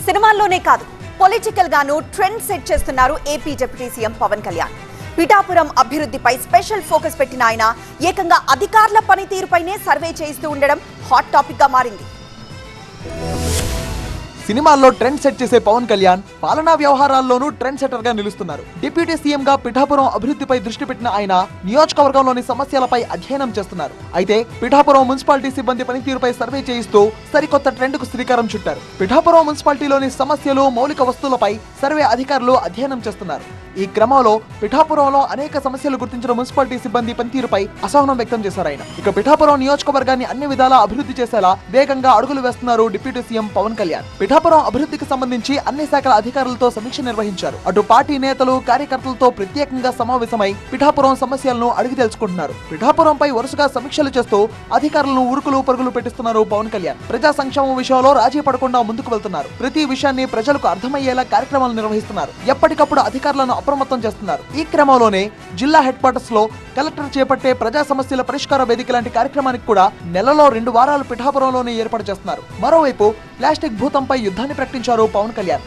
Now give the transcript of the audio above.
సినిమాల్లోనే కాదు పొలిటికల్ గాను ట్రెండ్ సెట్ చేస్తున్నారు AP deputy CM Pawan Kalyan. Pithapuram అభివృద్ధిపై స్పెషల్ ఫోకస్ పెట్టిన ఆయన ఏకంగా అధికారుల పనితీరుపైనే సర్వే చేయిస్తూ ఉండడం హాట్ టాపిక్ గా మారింది. సినిమాల్లో ట్రెండ్ సెట్ చేసే పవన్ కళ్యాణ్ పాలనా వ్యవహారాల్లోనూ ట్రెండ్ సెటర్ గా నిలుస్తున్నారు. డిప్యూటీ సీఎం గా పిఠాపురం అభివృద్ధిపై దృష్టి పెట్టిన ఆయన నియోజకవర్గంలోని సమస్యలపై అధ్యయనం చేస్తున్నారు. అయితే పిఠాపురం మున్సిపాలిటీ సిబ్బంది పనితీరుపై సర్వే చేయిస్తూ సరికొత్త ట్రెండ్ కు శ్రీకారం చుట్టారు. పిఠాపురం మున్సిపాలిటీలోని సమస్యలు, మౌలిక వస్తువులపై సర్వే అధికారులు అధ్యయనం చేస్తున్నారు. ఈ క్రమంలో పిఠాపురంలో అనేక సమస్యలు గుర్తించిన మున్సిపాలిటీ సిబ్బంది పనితీరుపై అసహనం వ్యక్తం చేశారు ఆయన. ఇక పిఠాపురం నియోజకవర్గాన్ని అన్ని విధాలా అభివృద్ధి చేసేలా వేగంగా అడుగులు వేస్తున్నారు డిప్యూటీ సీఎం పవన్ కళ్యాణ్. పిఠాపురం అభివృద్ధికి సంబంధించి అన్ని శాఖల అధికారులతో సమీక్ష నిర్వహించారు. అటు పార్టీ నేతలు, కార్యకర్తలతో ప్రత్యేకంగా సమావేశమై పిఠాపురం సమస్యలను అడిగి తెలుసుకుంటున్నారు. పిఠాపురంపై వరుసగా సమీక్షలు చేస్తూ అధికారులను ఉరుకులు పరుగులు పెట్టిస్తున్నారు పవన్ కళ్యాణ్. ప్రజా సంక్షేమం విషయంలో రాజీ పడకుండా ముందుకు వెళ్తున్నారు. ప్రతి విషయాన్ని ప్రజలకు అర్థమయ్యేలా కార్యక్రమాలు నిర్వహిస్తున్నారు. ఎప్పటికప్పుడు అధికారులను అప్రమత్తం చేస్తున్నారు. ఈ క్రమంలోనే జిల్లా హెడ్ క్వార్టర్స్ లో కలెక్టర్ చేపట్టే ప్రజా సమస్యల పరిష్కార వేదిక లాంటి కార్యక్రమానికి కూడా నెలలో 2 వారాలు పిఠాపురంలోనే ఏర్పాటు చేస్తున్నారు. మరోవైపు ప్లాస్టిక్ భూతంపై యుద్ధాన్ని ప్రకటించారు పవన్ కళ్యాణ్.